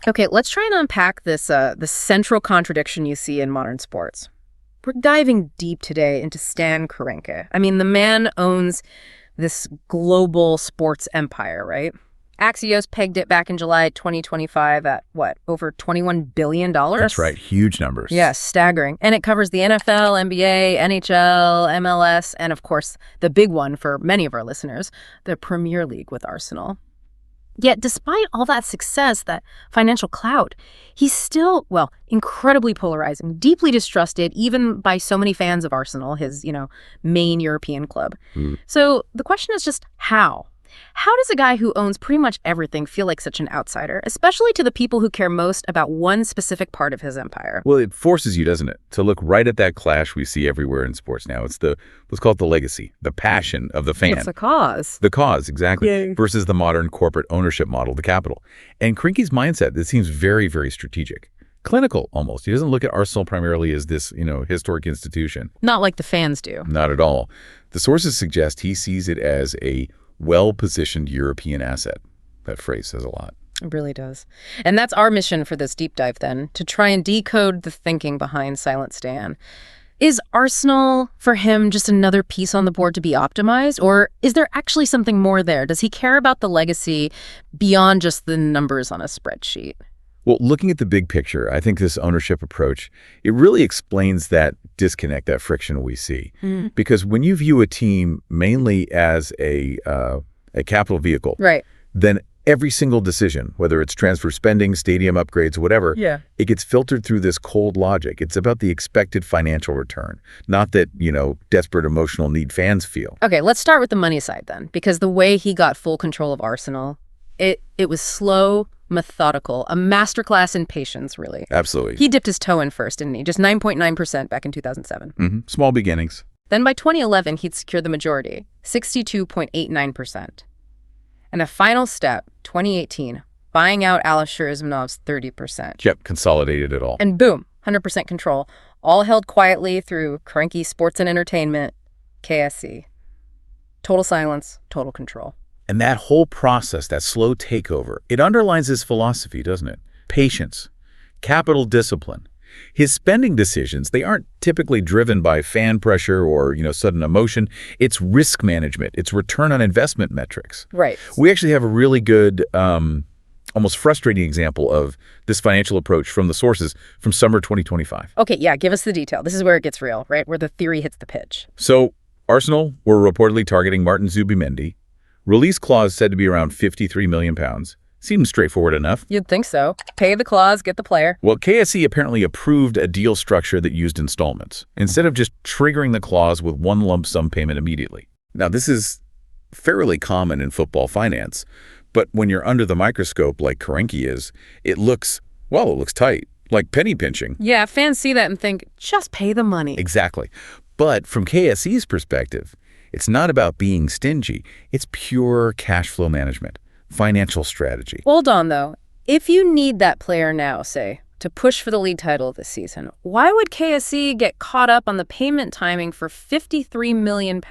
Okay, let's try and unpack this the central contradiction you see in modern sports. We're diving deep today into Stan Kroenke. I mean, the man owns this global sports empire, right? Axios pegged it back in July 2025 at, what, over $21 billion? That's right. Huge numbers. Yes, staggering. And it covers the NFL, NBA, NHL, MLS, and of course, the big one for many of our listeners, the Premier League with Arsenal. Yet despite all that success, that financial clout, he's still, well, incredibly polarizing, deeply distrusted even by so many fans of Arsenal, his, main European club. So the question is just how? How does a guy who owns pretty much everything feel like such an outsider, especially to the people who care most about one specific part of his empire? Well, it forces you, doesn't it, to look right at that clash we see everywhere in sports now. It's let's call it the legacy, the passion of the fan. It's the cause. The cause, exactly. Yay. Versus the modern corporate ownership model, the capital. And Kroenke's mindset, this seems very, very strategic. Clinical, almost. He doesn't look at Arsenal primarily as this, historic institution. Not like the fans do. Not at all. The sources suggest he sees it as a well-positioned European asset. That phrase says a lot. It really does. And that's our mission for this deep dive then, to try and decode the thinking behind Silent Stan. Is Arsenal, for him, just another piece on the board to be optimized? Or is there actually something more there? Does he care about the legacy beyond just the numbers on a spreadsheet? Well, looking at the big picture, I think this ownership approach, it really explains that disconnect, that friction we see. Because when you view a team mainly as a capital vehicle, right, then every single decision, whether it's transfer spending, stadium upgrades, whatever, it gets filtered through this cold logic. It's about the expected financial return, not that, desperate emotional need fans feel. Okay, let's start with the money side then, because the way he got full control of Arsenal, it was slow, methodical, a masterclass in patience, really. Absolutely. He dipped his toe in first, didn't he? Just 9.9% back in 2007. Small beginnings. Then by 2011, he'd secured the majority, 62.89%. And a final step, 2018, buying out Alisher Usmanov's 30%. Yep, consolidated it all. And boom, 100% control, all held quietly through Kroenke Sports and Entertainment, KSE. Total silence, total control. And that whole process, that slow takeover, it underlines his philosophy, doesn't it? Patience, capital discipline. His spending decisions, they aren't typically driven by fan pressure or, sudden emotion. It's risk management. It's return on investment metrics. Right. We actually have a really good, almost frustrating example of this financial approach from the sources from summer 2025. Okay, yeah, give us the detail. This is where it gets real, right? Where the theory hits the pitch. So Arsenal were reportedly targeting Martin Zubimendi. Release clause said to be around £53 million. Seems straightforward enough. You'd think so. Pay the clause, get the player. Well, KSE apparently approved a deal structure that used installments, instead of just triggering the clause with one lump sum payment immediately. Now, this is fairly common in football finance, but when you're under the microscope like Kroenke is, it looks tight, like penny pinching. Yeah, fans see that and think, just pay the money. Exactly. But from KSE's perspective, it's not about being stingy. It's pure cash flow management, financial strategy. Hold on, though. If you need that player now, say, to push for the league title this season, why would KSE get caught up on the payment timing for £53 million?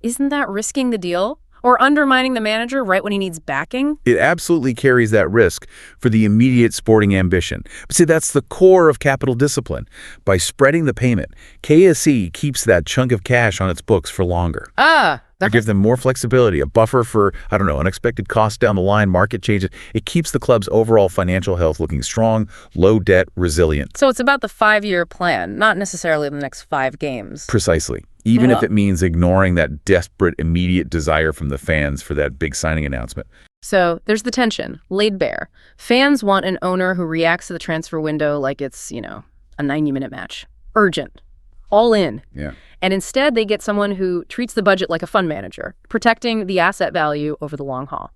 Isn't that risking the deal? Or undermining the manager right when he needs backing? It absolutely carries that risk for the immediate sporting ambition. But see, that's the core of capital discipline. By spreading the payment, KSE keeps that chunk of cash on its books for longer. It gives them more flexibility, a buffer for, unexpected costs down the line, market changes. It keeps the club's overall financial health looking strong, low debt, resilient. So it's about the 5-year plan, not necessarily the next 5 games. Precisely. Even if it means ignoring that desperate, immediate desire from the fans for that big signing announcement. So there's the tension, laid bare. Fans want an owner who reacts to the transfer window like it's, a 90-minute match. Urgent. All in. Yeah. And instead, they get someone who treats the budget like a fund manager, protecting the asset value over the long haul.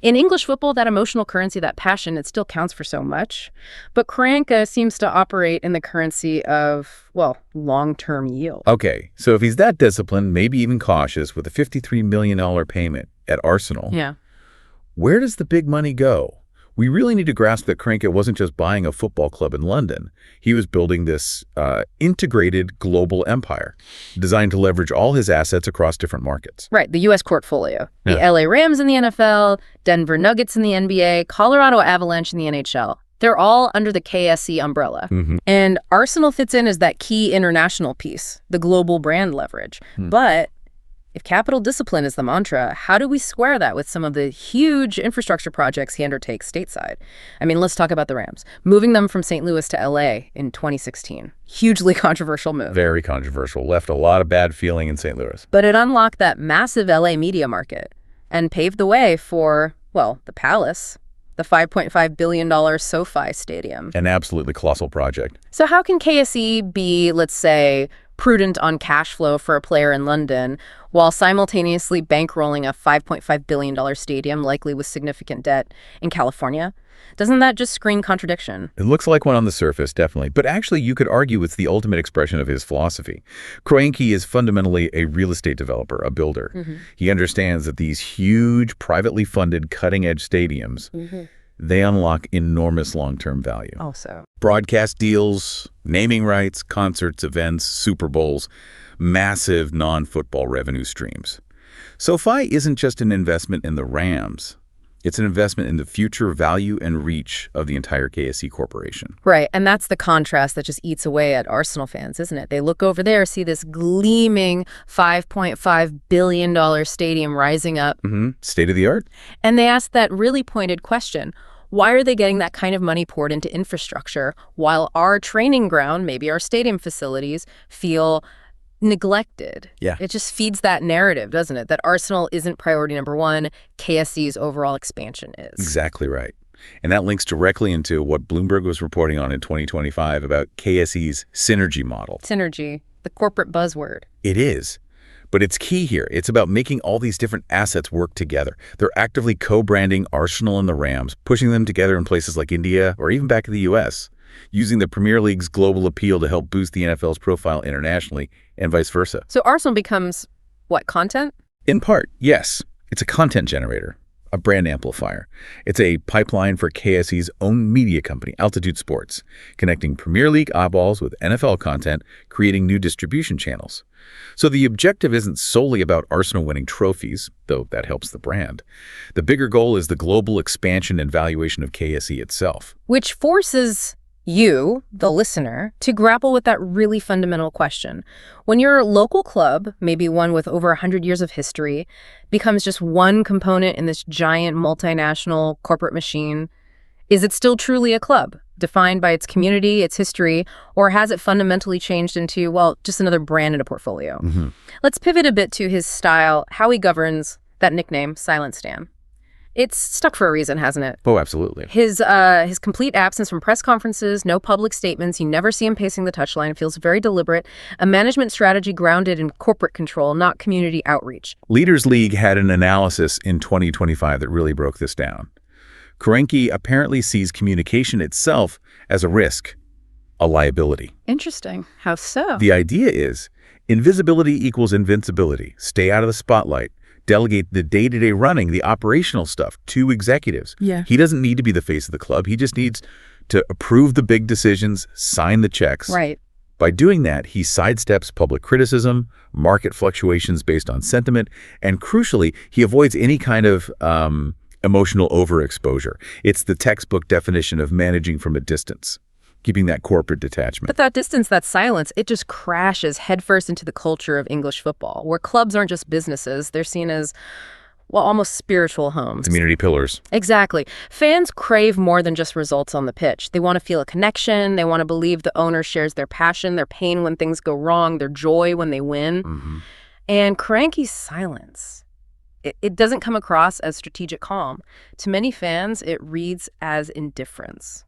In English football, that emotional currency, that passion, it still counts for so much. But Kroenke seems to operate in the currency of, long-term yield. Okay, so if he's that disciplined, maybe even cautious, with a $53 million payment at Arsenal, yeah, where does the big money go? We really need to grasp that Kroenke wasn't just buying a football club in London. He was building this integrated global empire designed to leverage all his assets across different markets. Right, the U.S. portfolio. The Yeah. L.A. Rams in the NFL, Denver Nuggets in the NBA, Colorado Avalanche in the NHL. They're all under the KSE umbrella. Mm-hmm. And Arsenal fits in as that key international piece, the global brand leverage. But if capital discipline is the mantra, how do we square that with some of the huge infrastructure projects he undertakes stateside? I mean, let's talk about the Rams. Moving them from St. Louis to LA in 2016. Hugely controversial move. Very controversial. Left a lot of bad feeling in St. Louis. But it unlocked that massive LA media market and paved the way for, well, the Palace, the $5.5 billion SoFi Stadium. An absolutely colossal project. So how can KSE be, let's say, prudent on cash flow for a player in London while simultaneously bankrolling a $5.5 billion stadium, likely with significant debt, in California? Doesn't that just scream contradiction? It looks like one on the surface, definitely. But actually, you could argue it's the ultimate expression of his philosophy. Kroenke is fundamentally a real estate developer, a builder. He understands that these huge, privately funded, cutting-edge stadiums, they unlock enormous long-term value. Also. Broadcast deals, naming rights, concerts, events, Super Bowls, massive non-football revenue streams. SoFi isn't just an investment in the Rams. It's an investment in the future value and reach of the entire KSE corporation. Right, and that's the contrast that just eats away at Arsenal fans, isn't it? They look over there, see this gleaming $5.5 billion stadium rising up. State of the art. And they ask that really pointed question. Why are they getting that kind of money poured into infrastructure while our training ground, maybe our stadium facilities, feel neglected? Yeah. It just feeds that narrative, doesn't it? That Arsenal isn't priority number one, KSE's overall expansion is. Exactly right. And that links directly into what Bloomberg was reporting on in 2025 about KSE's synergy model. Synergy, the corporate buzzword. It is. But it's key here. It's about making all these different assets work together. They're actively co-branding Arsenal and the Rams, pushing them together in places like India or even back in the U.S., using the Premier League's global appeal to help boost the NFL's profile internationally and vice versa. So Arsenal becomes, what, content? In part, yes. It's a content generator, a brand amplifier. It's a pipeline for KSE's own media company, Altitude Sports, connecting Premier League eyeballs with NFL content, creating new distribution channels. So the objective isn't solely about Arsenal winning trophies, though that helps the brand. The bigger goal is the global expansion and valuation of KSE itself. Which forces you, the listener, to grapple with that really fundamental question. When your local club, maybe one with over 100 years of history, becomes just one component in this giant multinational corporate machine, is it still truly a club, defined by its community, its history, or has it fundamentally changed into, well, just another brand in a portfolio? Let's pivot a bit to his style, how he governs that nickname, Silent Stan. It's stuck for a reason, hasn't it? Oh, absolutely. His complete absence from press conferences, no public statements, you never see him pacing the touchline, feels very deliberate, a management strategy grounded in corporate control, not community outreach. Leaders League had an analysis in 2025 that really broke this down. Kroenke apparently sees communication itself as a risk, a liability. Interesting. How so? The idea is invisibility equals invincibility. Stay out of the spotlight. Delegate the day-to-day running, the operational stuff, to executives. Yeah. He doesn't need to be the face of the club. He just needs to approve the big decisions, sign the checks. Right. By doing that, he sidesteps public criticism, market fluctuations based on sentiment, and crucially, he avoids any kind of emotional overexposure. It's the textbook definition of managing from a distance, keeping that corporate detachment. But that distance, that silence, it just crashes headfirst into the culture of English football, where clubs aren't just businesses. They're seen as, well, almost spiritual homes. Community pillars. Exactly. Fans crave more than just results on the pitch. They want to feel a connection. They want to believe the owner shares their passion, their pain when things go wrong, their joy when they win. And Kroenke's silence, it doesn't come across as strategic calm. To many fans, it reads as indifference,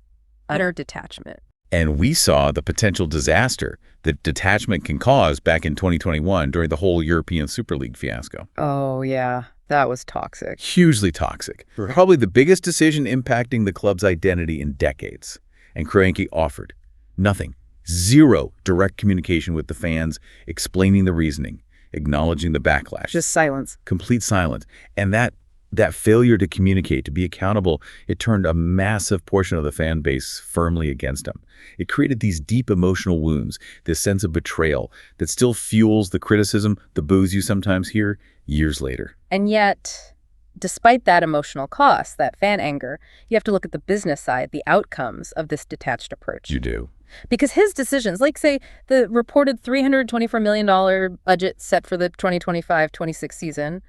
utter detachment. And we saw the potential disaster that detachment can cause back in 2021 during the whole European Super League fiasco. Oh, yeah. That was toxic. Hugely toxic. Probably the biggest decision impacting the club's identity in decades. And Kroenke offered nothing. Zero direct communication with the fans, explaining the reasoning, acknowledging the backlash. Just silence. Complete silence. And that That failure to communicate, to be accountable, it turned a massive portion of the fan base firmly against him. It created these deep emotional wounds, this sense of betrayal that still fuels the criticism, the boos you sometimes hear years later. And yet, despite that emotional cost, that fan anger, you have to look at the business side, the outcomes of this detached approach. You do. Because his decisions, like, say, the reported $324 million budget set for the 2025-26 season,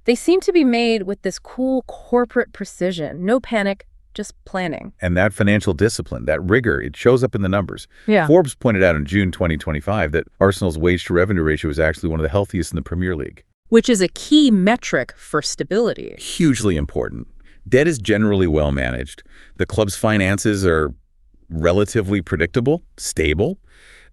they seem to be made with this cool corporate precision. No panic, just planning. And that financial discipline, that rigor, it shows up in the numbers. Yeah. Forbes pointed out in June 2025 that Arsenal's wage-to-revenue ratio is actually one of the healthiest in the Premier League. Which is a key metric for stability. Hugely important. Debt is generally well managed. The club's finances are relatively predictable, stable.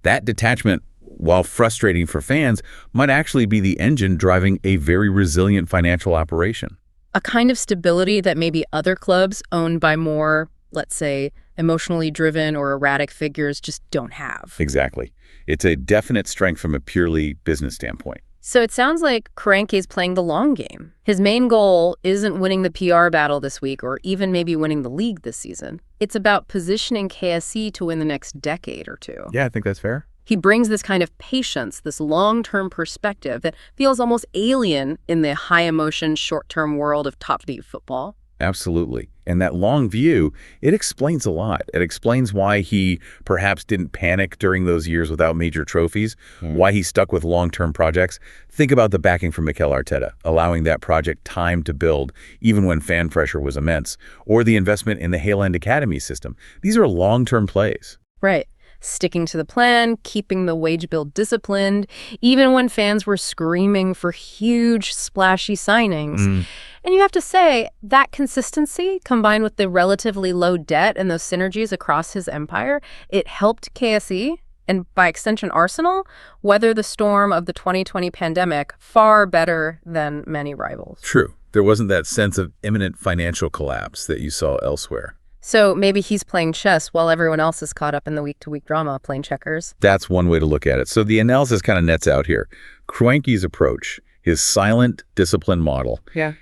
That detachment, while frustrating for fans, might actually be the engine driving a very resilient financial operation. A kind of stability that maybe other clubs owned by more, let's say, emotionally driven or erratic figures just don't have. Exactly. It's a definite strength from a purely business standpoint. So it sounds like Kroenke's playing the long game. His main goal isn't winning the PR battle this week or even maybe winning the league this season. It's about positioning KSE to win the next decade or two. Yeah, I think that's fair. He brings this kind of patience, this long-term perspective that feels almost alien in the high-emotion, short-term world of top-beat football. Absolutely. And that long view, it explains a lot. It explains why he perhaps didn't panic during those years without major trophies, why he stuck with long-term projects. Think about the backing from Mikel Arteta, allowing that project time to build, even when fan pressure was immense, or the investment in the Hale End Academy system. These are long-term plays. Right. Sticking to the plan, keeping the wage bill disciplined, even when fans were screaming for huge, splashy signings. And you have to say, that consistency, combined with the relatively low debt and those synergies across his empire, it helped KSE, and by extension Arsenal, weather the storm of the 2020 pandemic far better than many rivals. True. There wasn't that sense of imminent financial collapse that you saw elsewhere. So maybe he's playing chess while everyone else is caught up in the week-to-week drama playing checkers. That's one way to look at it. So the analysis kind of nets out here. Kroenke's approach, his silent discipline model,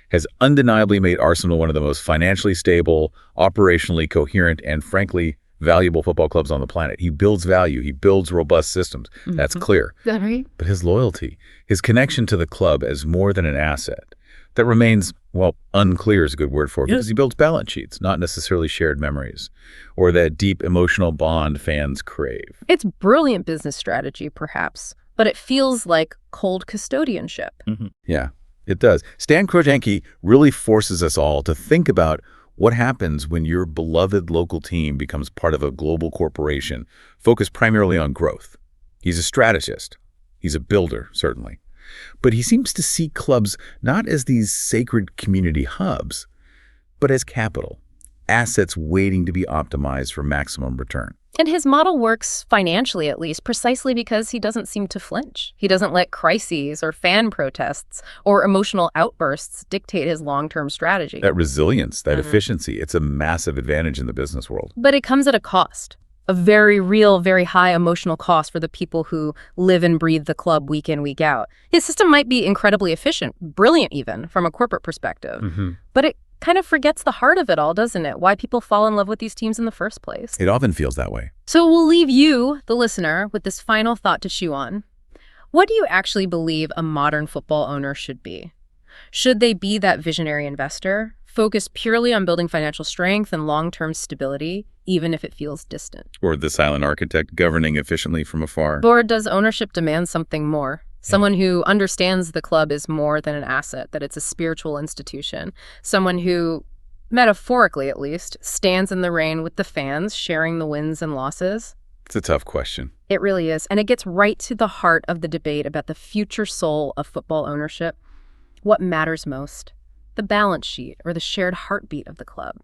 has undeniably made Arsenal one of the most financially stable, operationally coherent, and frankly, valuable football clubs on the planet. He builds value. He builds robust systems. That's clear. Is that right? But his loyalty, his connection to the club as more than an asset, that remains, well, unclear is a good word for it, because he builds balance sheets, not necessarily shared memories, or that deep emotional bond fans crave. It's brilliant business strategy, perhaps, but it feels like cold custodianship. Yeah, it does. Stan Kroenke really forces us all to think about what happens when your beloved local team becomes part of a global corporation focused primarily on growth. He's a strategist. He's a builder, certainly. But he seems to see clubs not as these sacred community hubs, but as capital, assets waiting to be optimized for maximum return. And his model works financially, at least, precisely because he doesn't seem to flinch. He doesn't let crises or fan protests or emotional outbursts dictate his long-term strategy. That resilience, that efficiency, it's a massive advantage in the business world. But it comes at a cost. A very real, very high emotional cost for the people who live and breathe the club week in, week out. His system might be incredibly efficient, brilliant even, from a corporate perspective. But it kind of forgets the heart of it all, doesn't it? Why people fall in love with these teams in the first place. It often feels that way. So we'll leave you, the listener, with this final thought to chew on. What do you actually believe a modern football owner should be? Should they be that visionary investor, focused purely on building financial strength and long-term stability, even if it feels distant? Or the silent architect governing efficiently from afar? Or does ownership demand something more? Someone who understands the club is more than an asset, that it's a spiritual institution. Someone who, metaphorically at least, stands in the rain with the fans, sharing the wins and losses? It's a tough question. It really is. And it gets right to the heart of the debate about the future soul of football ownership. What matters most? The balance sheet or the shared heartbeat of the club?